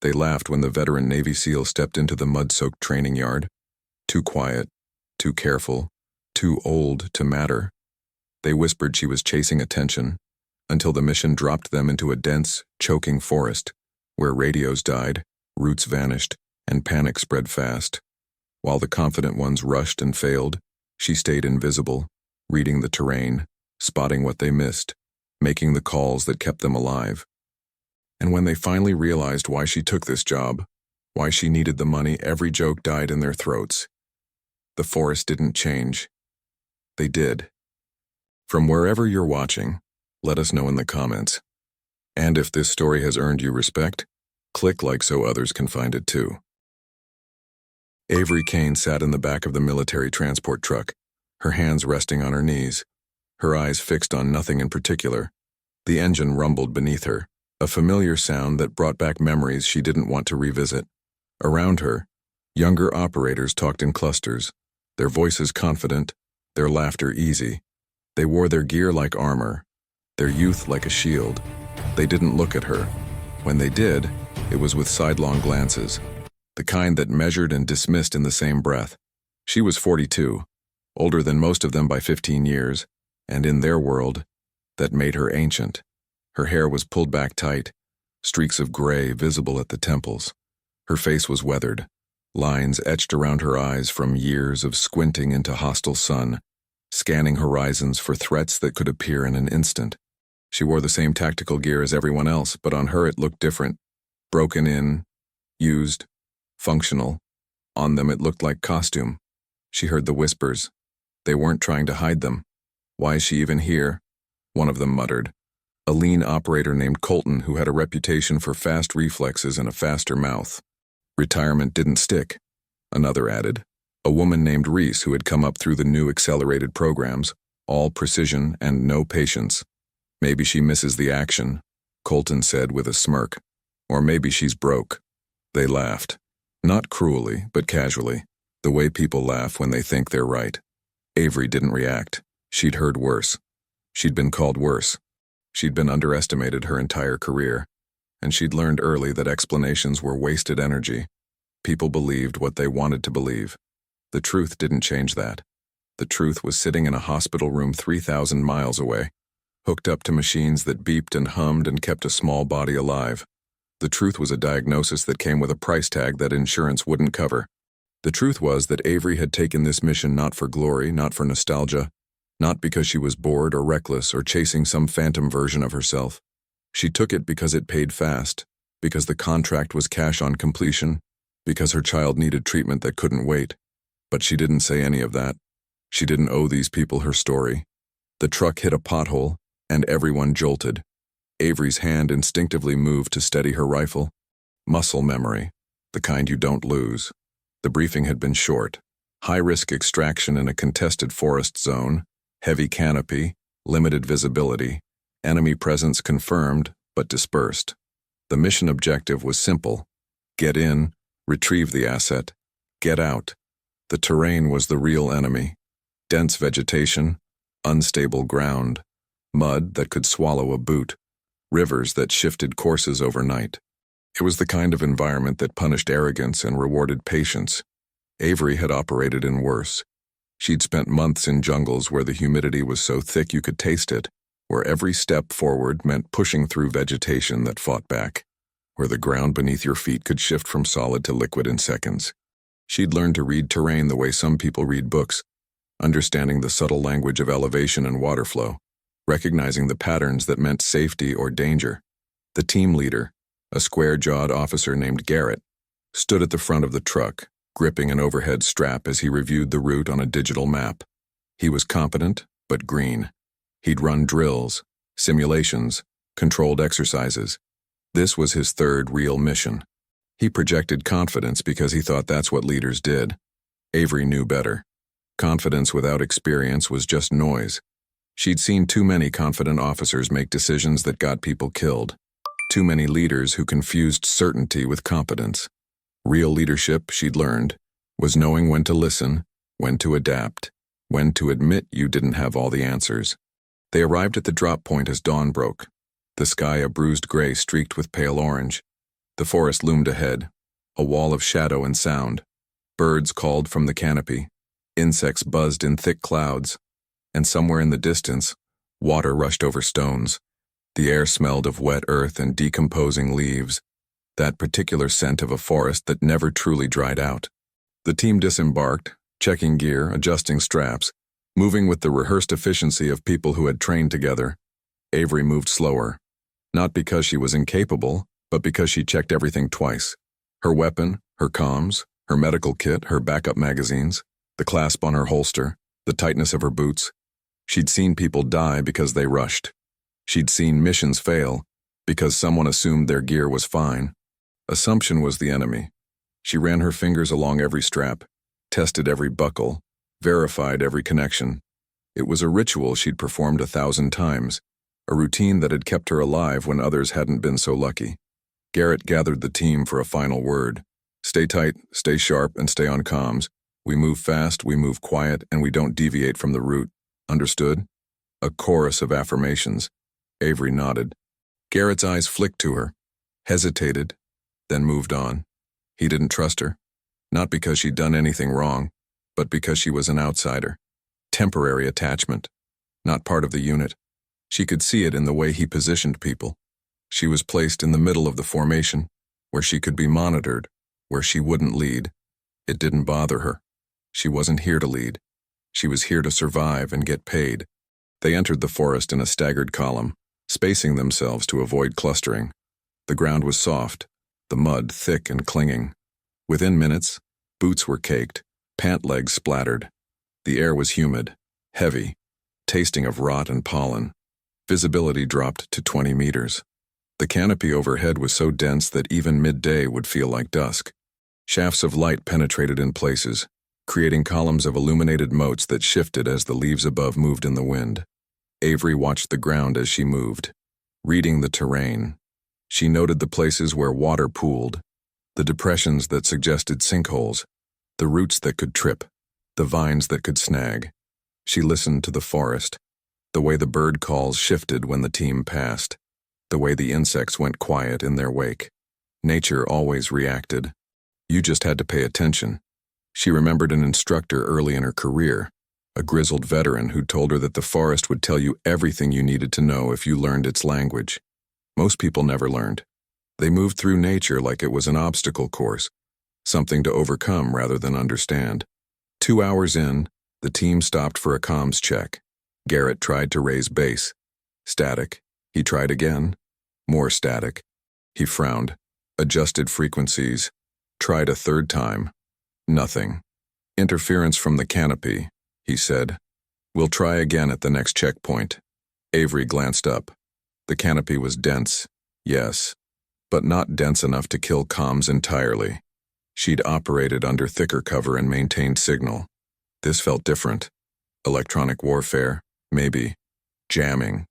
They laughed when the veteran Navy SEAL stepped into the mud-soaked training yard. Too quiet, too careful, too old to matter. They whispered she was chasing attention, until the mission dropped them into a dense, choking forest, where radios died, roots vanished, and panic spread fast. While the confident ones rushed and failed, she stayed invisible, reading the terrain, spotting what they missed, making the calls that kept them alive. And when they finally realized why she took this job, why she needed the money, every joke died in their throats. The forest didn't change. They did. From wherever you're watching, let us know in the comments. And if this story has earned you respect, click like so others can find it too. Avery Kane sat in the back of the military transport truck, her hands resting on her knees, her eyes fixed on nothing in particular. The engine rumbled beneath her, a familiar sound that brought back memories she didn't want to revisit. Around her, younger operators talked in clusters, their voices confident, their laughter easy. They wore their gear like armor, their youth like a shield. They didn't look at her. When they did, it was with sidelong glances, the kind that measured and dismissed in the same breath. She was 42, older than most of them by 15 years, and in their world, that made her ancient. Her hair was pulled back tight, streaks of gray visible at the temples. Her face was weathered, lines etched around her eyes from years of squinting into hostile sun, scanning horizons for threats that could appear in an instant. She wore the same tactical gear as everyone else, but on her it looked different. Broken in, used, functional. On them it looked like costume. She heard the whispers. They weren't trying to hide them. Why is she even here? One of them muttered. A lean operator named Colton who had a reputation for fast reflexes and a faster mouth. Retirement didn't stick. Another added. A woman named Reese who had come up through the new accelerated programs, all precision and no patience. Maybe she misses the action, Colton said with a smirk. Or maybe she's broke. They laughed. Not cruelly, but casually, the way people laugh when they think they're right. Avery didn't react. She'd heard worse. She'd been called worse. She'd been underestimated her entire career. And she'd learned early that explanations were wasted energy. People believed what they wanted to believe. The truth didn't change that. The truth was sitting in a hospital room 3,000 miles away, hooked up to machines that beeped and hummed and kept a small body alive. The truth was a diagnosis that came with a price tag that insurance wouldn't cover. The truth was that Avery had taken this mission not for glory, not for nostalgia, not because she was bored or reckless or chasing some phantom version of herself. She took it because it paid fast, because the contract was cash on completion, because her child needed treatment that couldn't wait. But she didn't say any of that. She didn't owe these people her story. The truck hit a pothole, and everyone jolted. Avery's hand instinctively moved to steady her rifle. Muscle memory, the kind you don't lose. The briefing had been short. High-risk extraction in a contested forest zone, heavy canopy, limited visibility, enemy presence confirmed but dispersed. The mission objective was simple. Get in, retrieve the asset, get out. The terrain was the real enemy. Dense vegetation, unstable ground, mud that could swallow a boot, rivers that shifted courses overnight. It was the kind of environment that punished arrogance and rewarded patience. Avery had operated in worse. She'd spent months in jungles where the humidity was so thick you could taste it, where every step forward meant pushing through vegetation that fought back, where the ground beneath your feet could shift from solid to liquid in seconds. She'd learned to read terrain the way some people read books, understanding the subtle language of elevation and water flow, recognizing the patterns that meant safety or danger. The team leader, a square-jawed officer named Garrett, stood at the front of the truck, gripping an overhead strap as he reviewed the route on a digital map. He was competent, but green. He'd run drills, simulations, controlled exercises. This was his third real mission. He projected confidence because he thought that's what leaders did. Avery knew better. Confidence without experience was just noise. She'd seen too many confident officers make decisions that got people killed. Too many leaders who confused certainty with competence. Real leadership, she'd learned, was knowing when to listen, when to adapt, when to admit you didn't have all the answers. They arrived at the drop point as dawn broke, the sky a bruised gray streaked with pale orange. The forest loomed ahead, a wall of shadow and sound. Birds called from the canopy. Insects buzzed in thick clouds. And somewhere in the distance, water rushed over stones. The air smelled of wet earth and decomposing leaves, that particular scent of a forest that never truly dried out. The team disembarked, checking gear, adjusting straps, moving with the rehearsed efficiency of people who had trained together. Avery moved slower, not because she was incapable, but because she checked everything twice. Her weapon, her comms, her medical kit, her backup magazines, the clasp on her holster, the tightness of her boots. She'd seen people die because they rushed. She'd seen missions fail because someone assumed their gear was fine. Assumption was the enemy. She ran her fingers along every strap, tested every buckle, verified every connection. It was a ritual she'd performed 1,000 times, a routine that had kept her alive when others hadn't been so lucky. Garrett gathered the team for a final word. Stay tight, stay sharp, and stay on comms. We move fast, we move quiet, and we don't deviate from the route. Understood? A chorus of affirmations. Avery nodded. Garrett's eyes flicked to her, hesitated, then moved on. He didn't trust her. Not because she'd done anything wrong, but because she was an outsider. Temporary attachment. Not part of the unit. She could see it in the way he positioned people. She was placed in the middle of the formation, where she could be monitored, where she wouldn't lead. It didn't bother her. She wasn't here to lead. She was here to survive and get paid. They entered the forest in a staggered column, spacing themselves to avoid clustering. The ground was soft, the mud thick and clinging. Within minutes, boots were caked, pant legs splattered. The air was humid, heavy, tasting of rot and pollen. Visibility dropped to 20 meters. The canopy overhead was so dense that even midday would feel like dusk. Shafts of light penetrated in places, creating columns of illuminated motes that shifted as the leaves above moved in the wind. Avery watched the ground as she moved, reading the terrain. She noted the places where water pooled, the depressions that suggested sinkholes, the roots that could trip, the vines that could snag. She listened to the forest, the way the bird calls shifted when the team passed, the way the insects went quiet in their wake. Nature always reacted. You just had to pay attention. She remembered an instructor early in her career, a grizzled veteran who told her that the forest would tell you everything you needed to know if you learned its language. Most people never learned. They moved through nature like it was an obstacle course, something to overcome rather than understand. 2 hours in, the team stopped for a comms check. Garrett tried to raise base. Static. He tried again. More static. He frowned, adjusted frequencies, tried a third time. Nothing. Interference from the canopy, he said. We'll try again at the next checkpoint. Avery glanced up. The canopy was dense, yes, but not dense enough to kill comms entirely. She'd operated under thicker cover and maintained signal. This felt different. Electronic warfare, maybe. Jamming.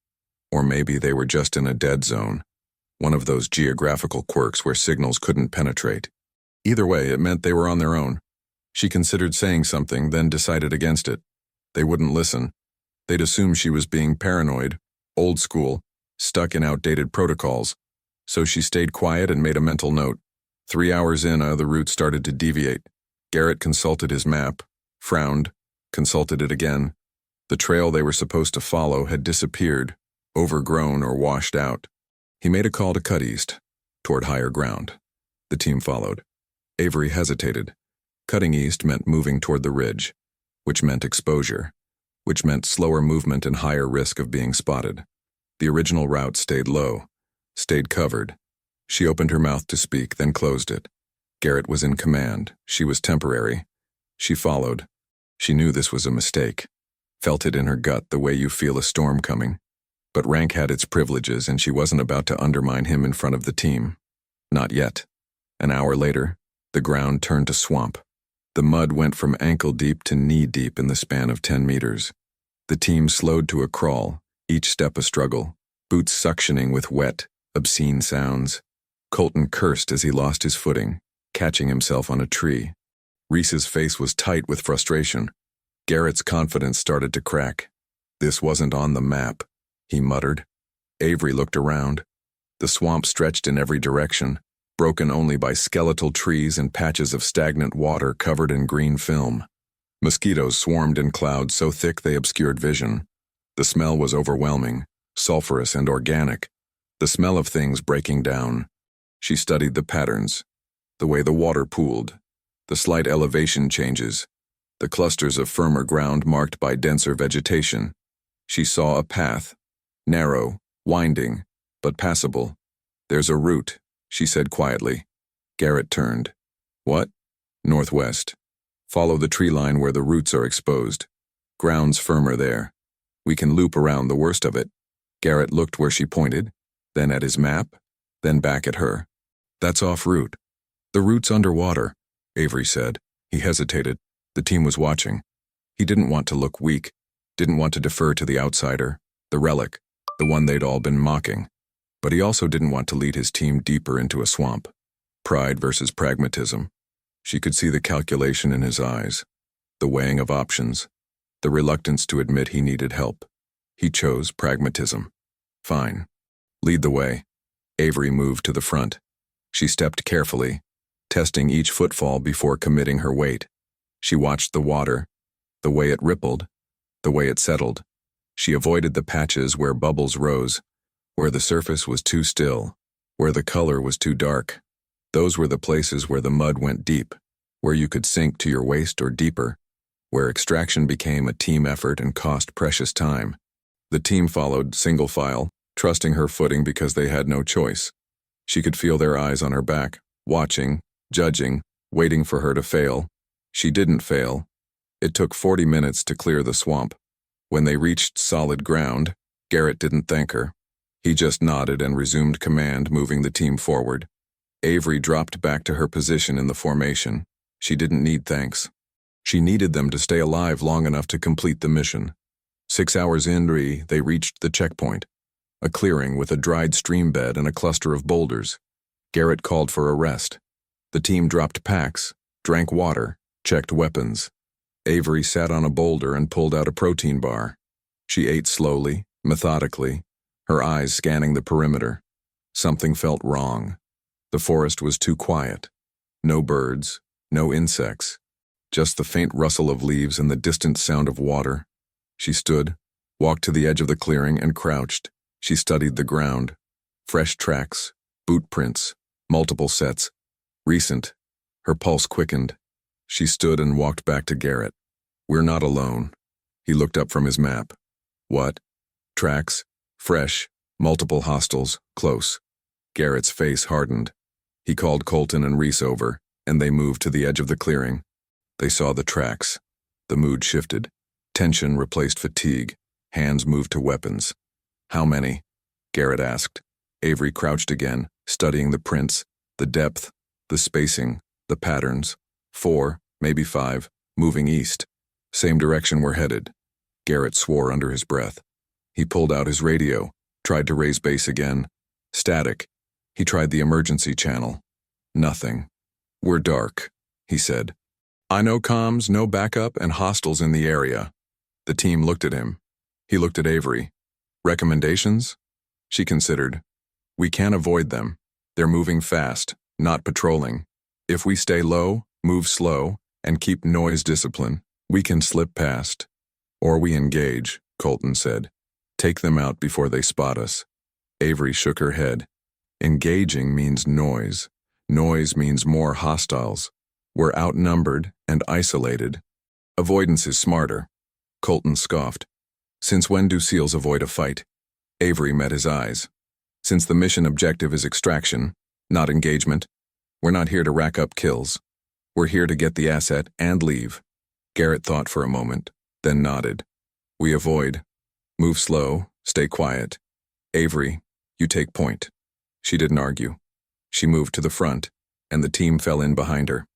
Or maybe they were just in a dead zone. One of those geographical quirks where signals couldn't penetrate. Either way, it meant they were on their own. She considered saying something, then decided against it. They wouldn't listen. They'd assume she was being paranoid, old school, stuck in outdated protocols. So she stayed quiet and made a mental note. 3 hours in, the route started to deviate. Garrett consulted his map, frowned, consulted it again. The trail they were supposed to follow had disappeared, overgrown or washed out. He made a call to cut east, toward higher ground. The team followed. Avery hesitated. Cutting east meant moving toward the ridge, which meant exposure, which meant slower movement and higher risk of being spotted. The original route stayed low, stayed covered. She opened her mouth to speak, then closed it. Garrett was in command. She was temporary. She followed. She knew this was a mistake. Felt it in her gut the way you feel a storm coming. But rank had its privileges, and she wasn't about to undermine him in front of the team. Not yet. An hour later, the ground turned to swamp. The mud went from ankle-deep to knee-deep in the span of 10 meters. The team slowed to a crawl, each step a struggle, boots suctioning with wet, obscene sounds. Colton cursed as he lost his footing, catching himself on a tree. Reese's face was tight with frustration. Garrett's confidence started to crack. This wasn't on the map, he muttered. Avery looked around. The swamp stretched in every direction, broken only by skeletal trees and patches of stagnant water covered in green film. Mosquitoes swarmed in clouds so thick they obscured vision. The smell was overwhelming, sulfurous and organic, the smell of things breaking down. She studied the patterns, the way the water pooled, the slight elevation changes, the clusters of firmer ground marked by denser vegetation. She saw a path, narrow, winding, but passable. "There's a route," she said quietly. Garrett turned. "What?" "Northwest. Follow the tree line where the roots are exposed. Ground's firmer there. We can loop around the worst of it." Garrett looked where she pointed, then at his map, then back at her. "That's off route." "The route's underwater," Avery said. He hesitated. The team was watching. He didn't want to look weak, didn't want to defer to the outsider, the relic, the one they'd all been mocking. But he also didn't want to lead his team deeper into a swamp. Pride versus pragmatism. She could see the calculation in his eyes, the weighing of options, the reluctance to admit he needed help. He chose pragmatism. "Fine. Lead the way." Avery moved to the front. She stepped carefully, testing each footfall before committing her weight. She watched the water, the way it rippled, the way it settled. She avoided the patches where bubbles rose, where the surface was too still, where the color was too dark. Those were the places where the mud went deep, where you could sink to your waist or deeper, where extraction became a team effort and cost precious time. The team followed, single file, trusting her footing because they had no choice. She could feel their eyes on her back, watching, judging, waiting for her to fail. She didn't fail. It took 40 minutes to clear the swamp. When they reached solid ground, Garrett didn't thank her. He just nodded and resumed command, moving the team forward. Avery dropped back to her position in the formation. She didn't need thanks. She needed them to stay alive long enough to complete the mission. 6 hours in, they reached the checkpoint, a clearing with a dried stream bed and a cluster of boulders. Garrett called for a rest. The team dropped packs, drank water, checked weapons. Avery sat on a boulder and pulled out a protein bar. She ate slowly, methodically, her eyes scanning the perimeter. Something felt wrong. The forest was too quiet. No birds, no insects, just the faint rustle of leaves and the distant sound of water. She stood, walked to the edge of the clearing and crouched. She studied the ground. Fresh tracks, boot prints, multiple sets. Recent. Her pulse quickened. She stood and walked back to Garrett. "We're not alone." He looked up from his map. "What?" "Tracks. Fresh. Multiple hostels. Close." Garrett's face hardened. He called Colton and Reese over, and they moved to the edge of the clearing. They saw the tracks. The mood shifted. Tension replaced fatigue. Hands moved to weapons. "How many?" Garrett asked. Avery crouched again, studying the prints, the depth, the spacing, the patterns. 4, maybe 5, moving east. Same direction we're headed. Garrett swore under his breath. He pulled out his radio, tried to raise base again. Static. He tried the emergency channel. Nothing. "We're dark," he said. "I know comms, no backup, and hostiles in the area." The team looked at him. He looked at Avery. "Recommendations?" She considered. "We can't avoid them. They're moving fast, not patrolling. If we stay low, move slow, and keep noise discipline, we can slip past. Or we engage," Colton said. "Take them out before they spot us." Avery shook her head. "Engaging means noise. Noise means more hostiles. We're outnumbered and isolated. Avoidance is smarter." Colton scoffed. "Since when do SEALs avoid a fight?" Avery met his eyes. "Since the mission objective is extraction, not engagement. We're not here to rack up kills. We're here to get the asset and leave." Garrett thought for a moment, then nodded. "We avoid. Move slow, stay quiet. Avery, you take point." She didn't argue. She moved to the front, and the team fell in behind her.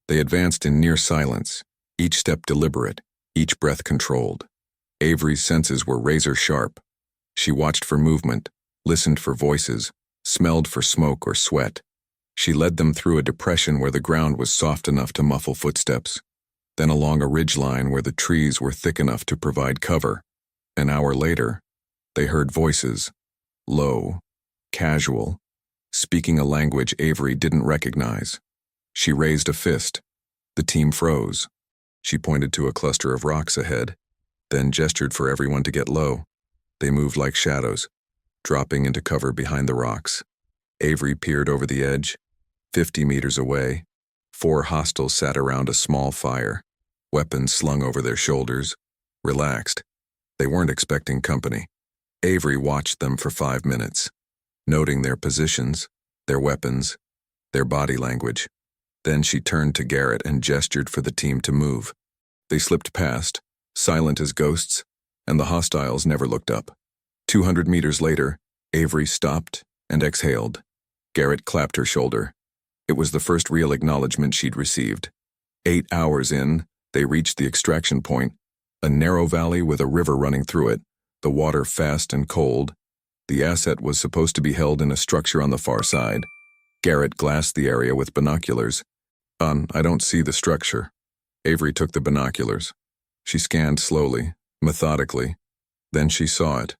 They advanced in near silence, each step deliberate, each breath controlled. Avery's senses were razor sharp. She watched for movement, listened for voices, smelled for smoke or sweat. She led them through a depression where the ground was soft enough to muffle footsteps, then along a ridgeline where the trees were thick enough to provide cover. An hour later, they heard voices, low, casual, speaking a language Avery didn't recognize. She raised a fist. The team froze. She pointed to a cluster of rocks ahead, then gestured for everyone to get low. They moved like shadows, dropping into cover behind the rocks. Avery peered over the edge. 50 meters away, 4 hostiles sat around a small fire, weapons slung over their shoulders, relaxed. They weren't expecting company. Avery watched them for 5 minutes, noting their positions, their weapons, their body language. Then she turned to Garrett and gestured for the team to move. They slipped past, silent as ghosts, and the hostiles never looked up. 200 meters later, Avery stopped and exhaled. Garrett clapped her shoulder. It was the first real acknowledgement she'd received. 8 hours in, they reached the extraction point, a narrow valley with a river running through it, the water fast and cold. The asset was supposed to be held in a structure on the far side. Garrett glassed the area with binoculars. I don't see the structure." Avery took the binoculars. She scanned slowly, methodically. Then she saw it.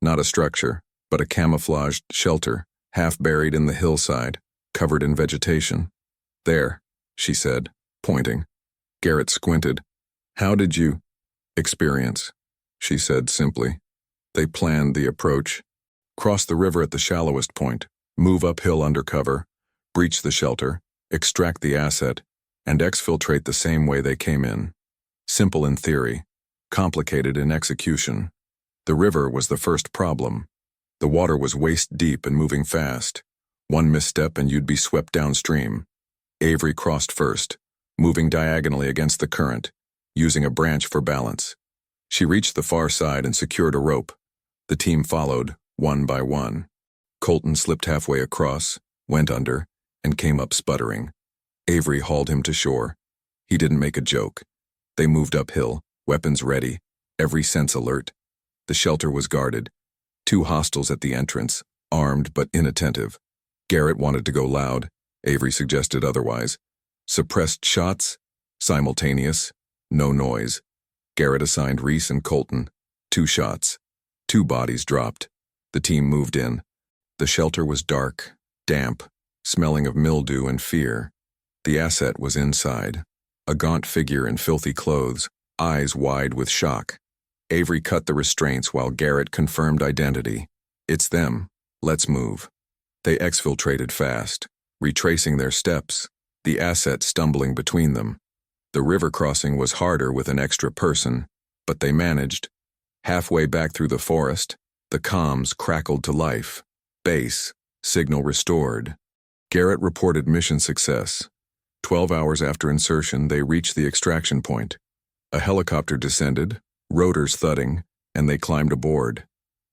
Not a structure, but a camouflaged shelter, half buried in the hillside, covered in vegetation. "There," she said, pointing. Garrett squinted. "How did you—" "Experience," she said simply. They planned the approach. Cross the river at the shallowest point, move uphill under cover, breach the shelter, extract the asset, and exfiltrate the same way they came in. Simple in theory, complicated in execution. The river was the first problem. The water was waist-deep and moving fast. One misstep and you'd be swept downstream. Avery crossed first, moving diagonally against the current, using a branch for balance. She reached the far side and secured a rope. The team followed, one by one. Colton slipped halfway across, went under, and came up sputtering. Avery hauled him to shore. He didn't make a joke. They moved uphill, weapons ready, every sense alert. The shelter was guarded. 2 hostiles at the entrance, armed but inattentive. Garrett wanted to go loud. Avery suggested otherwise. Suppressed shots, simultaneous, no noise. Garrett assigned Reese and Colton 2 shots. 2 bodies dropped. The team moved in. The shelter was dark, damp, smelling of mildew and fear. The asset was inside, a gaunt figure in filthy clothes, eyes wide with shock. Avery cut the restraints while Garrett confirmed identity. "It's them. Let's move." They exfiltrated fast, retracing their steps, the asset stumbling between them. The river crossing was harder with an extra person, but they managed. Halfway back through the forest, the comms crackled to life. "Base, signal restored." Garrett reported mission success. 12 hours after insertion, they reached the extraction point. A helicopter descended, rotors thudding, and they climbed aboard.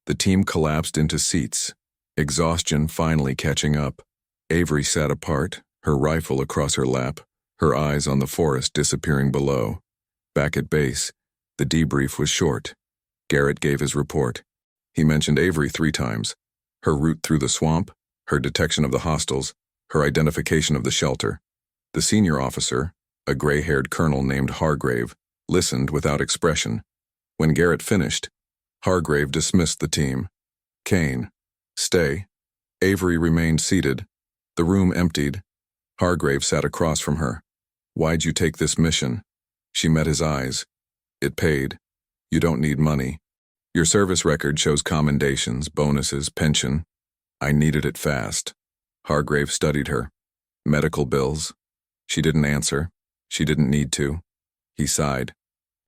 The team collapsed into seats, exhaustion finally catching up. Avery sat apart, her rifle across her lap, her eyes on the forest disappearing below. Back at base, the debrief was short. Garrett gave his report. He mentioned Avery 3 times, her route through the swamp, her detection of the hostiles, her identification of the shelter. The senior officer, a gray-haired colonel named Hargrave, listened without expression. When Garrett finished, Hargrave dismissed the team. "Kane, stay." Avery remained seated. The room emptied. Hargrave sat across from her. "Why'd you take this mission?" She met his eyes. "It paid. You don't need money. Your service record shows commendations, bonuses, pension. I needed it fast." Hargrave studied her. "Medical bills?" She didn't answer. She didn't need to. He sighed.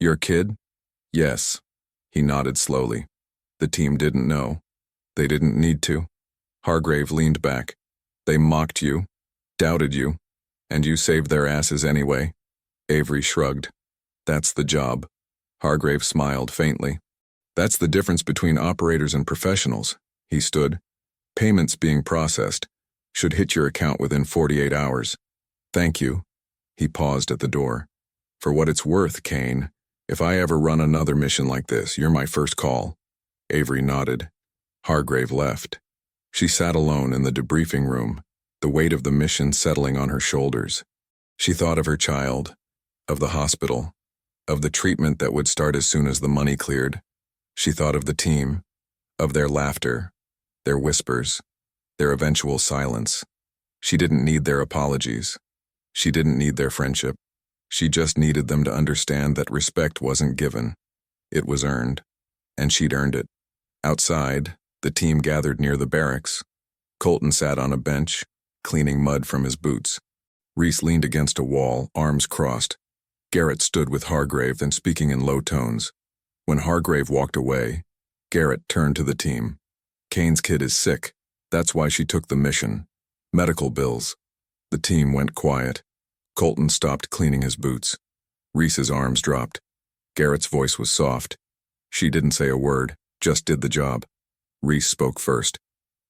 "Your kid?" "Yes." He nodded slowly. The team didn't know. They didn't need to. Hargrave leaned back. "They mocked you, doubted you, and you saved their asses anyway." Avery shrugged. "That's the job." Hargrave smiled faintly. "That's the difference between operators and professionals." He stood. "Payments being processed should hit your account within 48 hours. Thank you." He paused at the door. "For what it's worth, Kane, if I ever run another mission like this, you're my first call." Avery nodded. Hargrave left. She sat alone in the debriefing room, the weight of the mission settling on her shoulders. She thought of her child, of the hospital, of the treatment that would start as soon as the money cleared. She thought of the team, of their laughter, their whispers, their eventual silence. She didn't need their apologies. She didn't need their friendship. She just needed them to understand that respect wasn't given. It was earned, and she'd earned it. Outside, the team gathered near the barracks. Colton sat on a bench, cleaning mud from his boots. Reese leaned against a wall, arms crossed. Garrett stood with Hargrave, then speaking in low tones. When Hargrave walked away, Garrett turned to the team. Kane's kid is sick. That's why she took the mission. Medical bills. The team went quiet. Colton stopped cleaning his boots. Reese's arms dropped. Garrett's voice was soft. She didn't say a word, just did the job. Reese spoke first.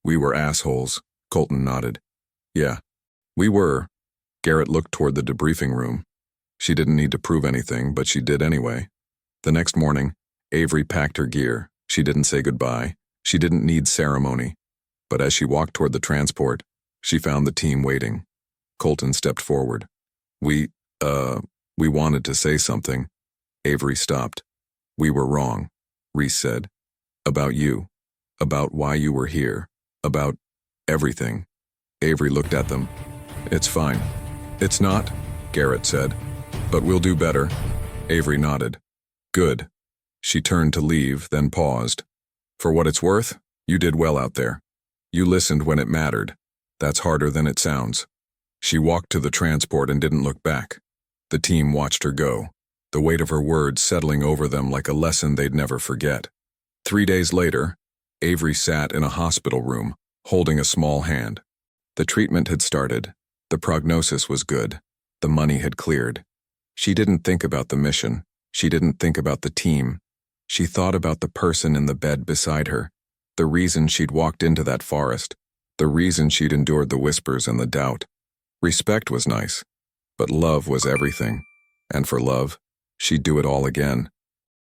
We were assholes. Colton nodded. Yeah, we were. Garrett looked toward the debriefing room. She didn't need to prove anything, but she did anyway. The next morning, Avery packed her gear. She didn't say goodbye. She didn't need ceremony. But as she walked toward the transport, she found the team waiting. Colton stepped forward. We wanted to say something. Avery stopped. We were wrong, Reese said. About you. About why you were here. About everything. Avery looked at them. It's fine. It's not, Garrett said. But we'll do better. Avery nodded. Good. She turned to leave, then paused. For what it's worth, you did well out there. You listened when it mattered. That's harder than it sounds. She walked to the transport and didn't look back. The team watched her go, the weight of her words settling over them like a lesson they'd never forget. 3 days later, Avery sat in a hospital room, holding a small hand. The treatment had started. The prognosis was good. The money had cleared. She didn't think about the mission. She didn't think about the team. She thought about the person in the bed beside her, the reason she'd walked into that forest, the reason she'd endured the whispers and the doubt. Respect was nice, but love was everything. And for love, she'd do it all again.